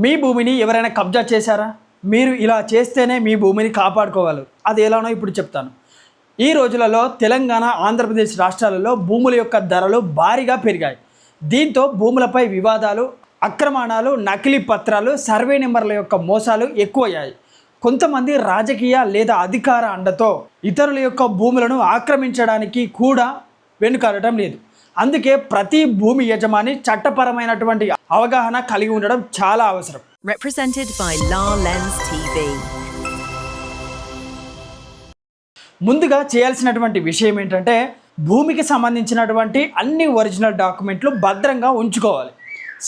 మీ భూమిని ఎవరైనా కబ్జా చేశారా? మీరు ఇలా చేస్తేనే మీ భూమిని కాపాడుకోగలరు. అది ఎలానో ఇప్పుడు చెప్తాను. ఈ రోజులలో తెలంగాణ, ఆంధ్రప్రదేశ్ రాష్ట్రాలలో భూముల యొక్క ధరలు భారీగా పెరిగాయి. దీంతో భూములపై వివాదాలు, అక్రమణాలు, నకిలీ పత్రాలు, సర్వే నెంబర్ల యొక్క మోసాలు ఎక్కువయ్యాయి. కొంతమంది రాజకీయ లేదా అధికార అండతో ఇతరుల యొక్క భూములను ఆక్రమించడానికి కూడా వెనుకాడటం లేదు. అందుకే ప్రతి భూమి యజమాని చట్టపరమైనటువంటి అవగాహన కలిగి ఉండడం చాలా అవసరం. Represented by La Lens TV. ముందుగా చేయాల్సినటువంటి విషయం ఏంటంటే భూమికి సంబంధించినటువంటి అన్ని ఒరిజినల్ డాక్యుమెంట్లు భద్రంగా ఉంచుకోవాలి.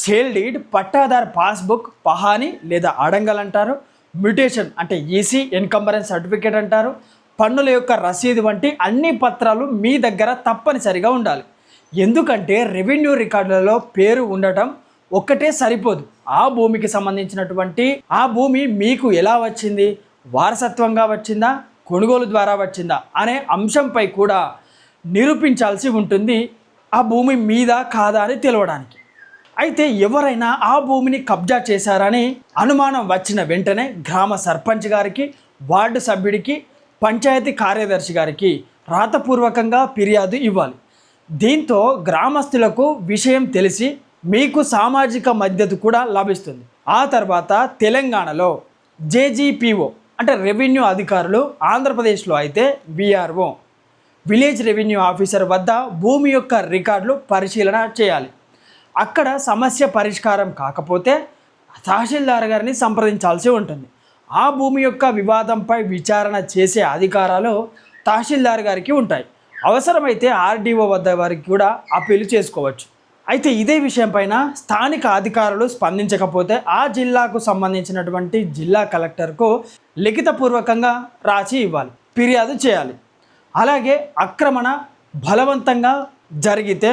సేల్ డీడ్, పట్టాదారు పాస్బుక్, పహాని లేదా అడంగల్ అంటారు, మ్యూటేషన్ అంటే ఈసీ, ఎన్కంబరెన్స్ సర్టిఫికేట్ అంటారు, పన్నుల యొక్క రసీదు వంటి అన్ని పత్రాలు మీ దగ్గర తప్పనిసరిగా ఉండాలి. ఎందుకంటే రెవెన్యూ రికార్డులలో పేరు ఉండటం ఒక్కటే సరిపోదు. ఆ భూమికి సంబంధించినటువంటి ఆ భూమి మీకు ఎలా వచ్చింది, వారసత్వంగా వచ్చిందా, కొనుగోలు ద్వారా వచ్చిందా అనే అంశంపై కూడా నిరూపించాల్సి ఉంటుంది, ఆ భూమి మీద కాదా అని తెలవడానికి. అయితే ఎవరైనా ఆ భూమిని కబ్జా చేశారని అనుమానం వచ్చిన వెంటనే గ్రామ సర్పంచ్ గారికి, వార్డు సభ్యుడికి, పంచాయతీ కార్యదర్శి గారికి రాతపూర్వకంగా ఫిర్యాదు ఇవ్వాలి. దీంతో గ్రామస్తులకు విషయం తెలిసి మీకు సామాజిక మద్దతు కూడా లభిస్తుంది. ఆ తర్వాత తెలంగాణలో జేజీపీఓ అంటే రెవెన్యూ అధికారులు, ఆంధ్రప్రదేశ్లో అయితే విఆర్ఓ విలేజ్ రెవెన్యూ ఆఫీసర్ వద్ద భూమి యొక్క రికార్డులు పరిశీలన చేయాలి. అక్కడ సమస్య పరిష్కారం కాకపోతే తహసీల్దార్ గారిని సంప్రదించాల్సి ఉంటుంది. ఆ భూమి యొక్క వివాదంపై విచారణ చేసే అధికారాలు తహసీల్దార్ గారికి ఉంటాయి. అవసరమైతే ఆర్డీఓ వద్ద వారికి కూడా అప్పీలు చేసుకోవచ్చు. అయితే ఇదే విషయం పైన స్థానిక అధికారులు స్పందించకపోతే ఆ జిల్లాకు సంబంధించినటువంటి జిల్లా కలెక్టర్కు లిఖితపూర్వకంగా రాసి ఇవ్వాలి, ఫిర్యాదు చేయాలి. అలాగే ఆక్రమణ బలవంతంగా జరిగితే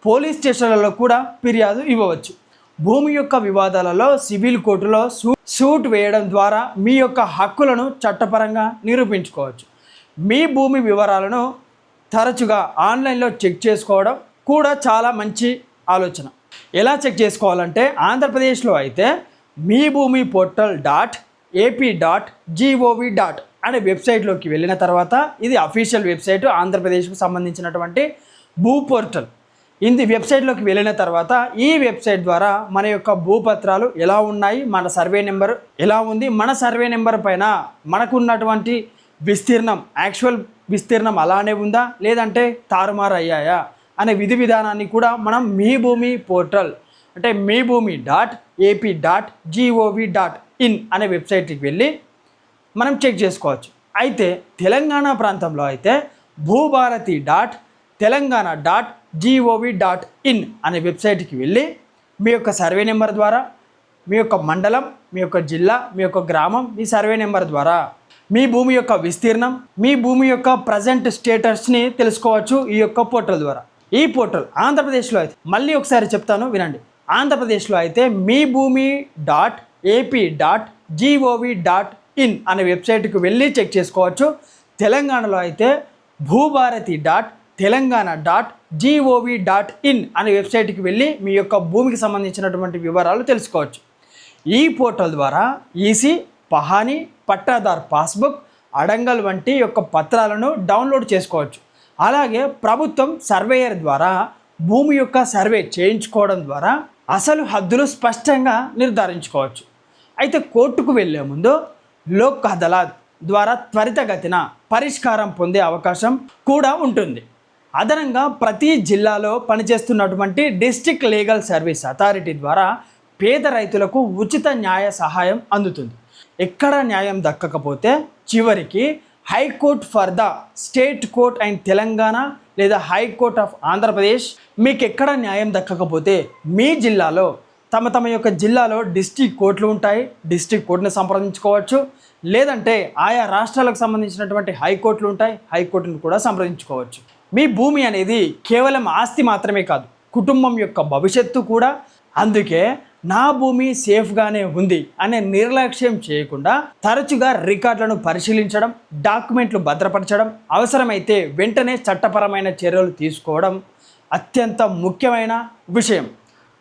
పోలీస్ స్టేషన్లలో కూడా ఫిర్యాదు ఇవ్వవచ్చు. భూమి యొక్క వివాదాలలో సివిల్ కోర్టులో సూట్ వేయడం ద్వారా మీ యొక్క హక్కులను చట్టపరంగా నిరూపించుకోవచ్చు. మీ భూమి వివరాలను తరచుగా ఆన్లైన్లో చెక్ చేసుకోవడం కూడా చాలా మంచి ఆలోచన. ఎలా చెక్ చేసుకోవాలంటే ఆంధ్రప్రదేశ్లో అయితే మీ భూమి పోర్టల్ .ap.gov. అనే వెబ్సైట్లోకి వెళ్ళిన తర్వాత, ఇది అఫీషియల్ వెబ్సైట్, ఆంధ్రప్రదేశ్కు సంబంధించినటువంటి భూ పోర్టల్. ఇది వెబ్సైట్లోకి వెళ్ళిన తర్వాత ఈ వెబ్సైట్ ద్వారా మన యొక్క భూపత్రాలు ఎలా ఉన్నాయి, మన సర్వే నెంబర్ ఎలా ఉంది, మన సర్వే నెంబర్ పైన మనకున్నటువంటి విస్తీర్ణం, యాక్చువల్ విస్తీర్ణం అలానే ఉందా లేదంటే తారుమారు అయ్యాయా అనే విధి విధానాన్ని కూడా మనం మీ భూమి పోర్టల్ అంటే మీ భూమి .ap.gov. అనే వెబ్సైట్కి వెళ్ళి మనం చెక్ చేసుకోవచ్చు. అయితే తెలంగాణ ప్రాంతంలో అయితే భూభారతి .తెలంగాణ.gov. అనే వెబ్సైట్కి వెళ్ళి మీ యొక్క సర్వే నెంబర్ ద్వారా మీ యొక్క మండలం, మీ యొక్క జిల్లా, మీ యొక్క గ్రామం, మీ సర్వే నెంబర్ ద్వారా మీ భూమి యొక్క విస్తీర్ణం, మీ భూమి యొక్క ప్రజెంట్ స్టేటస్ని తెలుసుకోవచ్చు ఈ యొక్క పోర్టల్ ద్వారా. ఈ పోర్టల్ ఆంధ్రప్రదేశ్లో అయితే, మళ్ళీ ఒకసారి చెప్తాను వినండి, ఆంధ్రప్రదేశ్లో అయితే మీ భూమి .ap.gov. అనే వెబ్సైట్కి వెళ్ళి చెక్ చేసుకోవచ్చు. తెలంగాణలో అయితే భూభారతి .తెలంగాణ.gov. అనే వెబ్సైట్కి వెళ్ళి మీ యొక్క భూమికి సంబంధించినటువంటి వివరాలు తెలుసుకోవచ్చు. ఈ పోర్టల్ ద్వారా ఈసీ, పహాని, పట్టాదార్ పాస్బుక్, అడంగల్ వంటి యొక్క పత్రాలను డౌన్లోడ్ చేసుకోవచ్చు. అలాగే ప్రభుత్వం సర్వేయర్ ద్వారా భూమి యొక్క సర్వే చేయించుకోవడం ద్వారా అసలు హద్దులు స్పష్టంగా నిర్ధారించుకోవచ్చు. అయితే కోర్టుకు వెళ్ళే ముందు లోక్ అదాలత్ ద్వారా త్వరితగతిన పరిష్కారం పొందే అవకాశం కూడా ఉంటుంది. అదనంగా ప్రతి జిల్లాలో పనిచేస్తున్నటువంటి డిస్ట్రిక్ట్ లీగల్ సర్వీస్ అథారిటీ ద్వారా పేద రైతులకు ఉచిత న్యాయ సహాయం అందుతుంది. ఎక్కడ న్యాయం దక్కకపోతే చివరికి high court for the state court and Telangana లేదా హైకోర్ట్ ఆఫ్ ఆంధ్రప్రదేశ్, మీకు ఎక్కడ న్యాయం దక్కకపోతే మీ జిల్లాలో తమ యొక్క జిల్లాలో డిస్ట్రిక్ట్ కోర్టులు ఉంటాయి, డిస్ట్రిక్ట్ కోర్టును సంప్రదించుకోవచ్చు. లేదంటే ఆయా రాష్ట్రాలకు సంబంధించినటువంటి హైకోర్టులు ఉంటాయి, హైకోర్టును కూడా సంప్రదించుకోవచ్చు. మీ భూమి అనేది కేవలం ఆస్తి మాత్రమే కాదు, కుటుంబం యొక్క భవిష్యత్తు కూడా. అందుకే నా భూమి సేఫ్గానే ఉంది అనే నిర్లక్ష్యం చేయకుండా తరచుగా రికార్డులను పరిశీలించడం, డాక్యుమెంట్లు భద్రపరచడం, అవసరమైతే వెంటనే చట్టపరమైన చర్యలు తీసుకోవడం అత్యంత ముఖ్యమైన విషయం.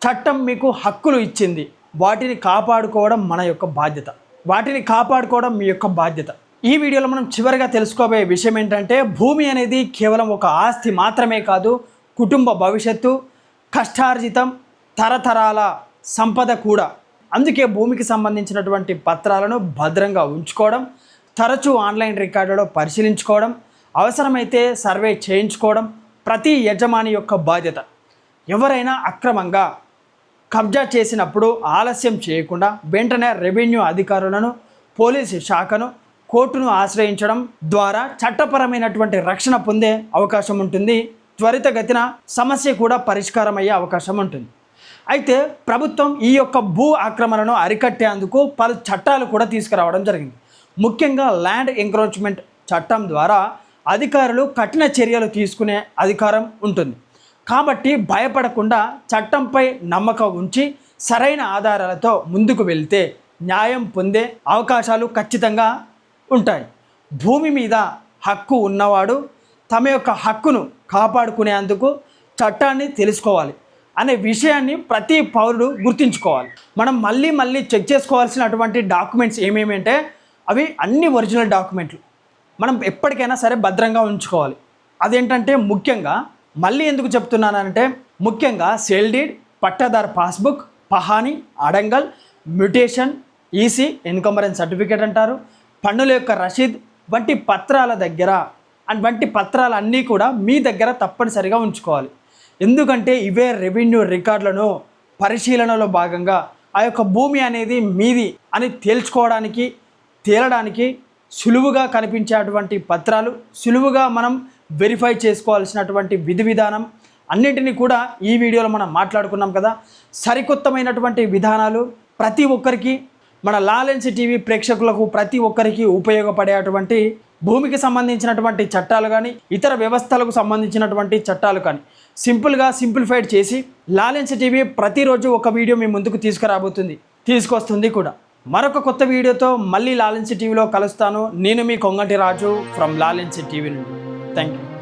చట్టం మీకు హక్కులు ఇచ్చింది, వాటిని కాపాడుకోవడం మన యొక్క బాధ్యత. వాటిని కాపాడుకోవడం మీ యొక్క బాధ్యత. ఈ వీడియోలో మనం చివరిగా తెలుసుకోబోయే విషయం ఏంటంటే, భూమి అనేది కేవలం ఒక ఆస్తి మాత్రమే కాదు, కుటుంబ భవిష్యత్తు, కష్టార్జితం, తరతరాల సంపద కూడా. అందుకే భూమికి సంబంధించినటువంటి పత్రాలను భద్రంగా ఉంచుకోవడం, తరచూ ఆన్లైన్ రికార్డులో పరిశీలించుకోవడం, అవసరమైతే సర్వే చేయించుకోవడం ప్రతి యజమాని యొక్క బాధ్యత. ఎవరైనా అక్రమంగా కబ్జా చేసినప్పుడు ఆలస్యం చేయకుండా వెంటనే రెవెన్యూ అధికారులను, పోలీసు శాఖను, కోర్టును ఆశ్రయించడం ద్వారా చట్టపరమైనటువంటి రక్షణ పొందే అవకాశం ఉంటుంది. త్వరితగతిన సమస్య కూడా పరిష్కారం అయ్యే అవకాశం ఉంటుంది. అయితే ప్రభుత్వం ఈ యొక్క భూ ఆక్రమణను అరికట్టేందుకు పలు చట్టాలు కూడా తీసుకురావడం జరిగింది. ముఖ్యంగా ల్యాండ్ ఎంక్రోచ్మెంట్ చట్టం ద్వారా అధికారులు కఠిన చర్యలు తీసుకునే అధికారం ఉంటుంది. కాబట్టి భయపడకుండా చట్టంపై నమ్మకం ఉంచి సరైన ఆధారాలతో ముందుకు వెళ్తే న్యాయం పొందే అవకాశాలు ఖచ్చితంగా ఉంటాయి. భూమి మీద హక్కు ఉన్నవాడు తమ యొక్క హక్కును కాపాడుకునేందుకు చట్టాన్ని తెలుసుకోవాలి అనే విషయాన్ని ప్రతి పౌరుడు గుర్తుంచుకోవాలి. మనం మళ్ళీ చెక్ చేసుకోవాల్సినటువంటి డాక్యుమెంట్స్ ఏమేమి అంటే, అవి అన్ని ఒరిజినల్ డాక్యుమెంట్లు మనం ఎప్పటికైనా సరే భద్రంగా ఉంచుకోవాలి. అదేంటంటే ముఖ్యంగా మళ్ళీ ఎందుకు చెప్తున్నానంటే, ముఖ్యంగా సేల్ డీడ్, పట్టాదారు passbook, pahani, adangal, mutation, EC encumbrance certificate అంటారు, పన్నుల యొక్క రసీద్ వంటి పత్రాల దగ్గర వంటి పత్రాలన్నీ కూడా మీ దగ్గర తప్పనిసరిగా ఉంచుకోవాలి. ఎందుకంటే ఇవే రెవెన్యూ రికార్డులను పరిశీలనలో భాగంగా ఆ యొక్క భూమి అనేది మీది అని తేలడానికి సులువుగా కనిపించేటువంటి పత్రాలు, సులువుగా మనం వెరిఫై చేసుకోవాల్సినటువంటి విధి విధానం అన్నింటినీ కూడా ఈ వీడియోలో మనం మాట్లాడుకున్నాం కదా. సరికొత్తమైనటువంటి విధానాలు ప్రతి ఒక్కరికి, మన లాలెన్స్ టీవీ ప్రేక్షకులకు ప్రతి ఒక్కరికి ఉపయోగపడేటువంటి భూమికి సంబంధించినటువంటి చట్టాలు కానీ, ఇతర వ్యవస్థలకు సంబంధించినటువంటి చట్టాలు కానీ సింప్లిఫైడ్ చేసి లాలెన్స్ టీవీ ప్రతిరోజు ఒక వీడియో మీ ముందుకు తీసుకొస్తుంది కూడా. మరొక కొత్త వీడియోతో మళ్ళీ లాలెన్స్ టీవీలో కలుస్తాను. నేను మీ కొంగటి రాజు ఫ్రమ్ లాలెన్స్ టీవీ నుండి. Thank you.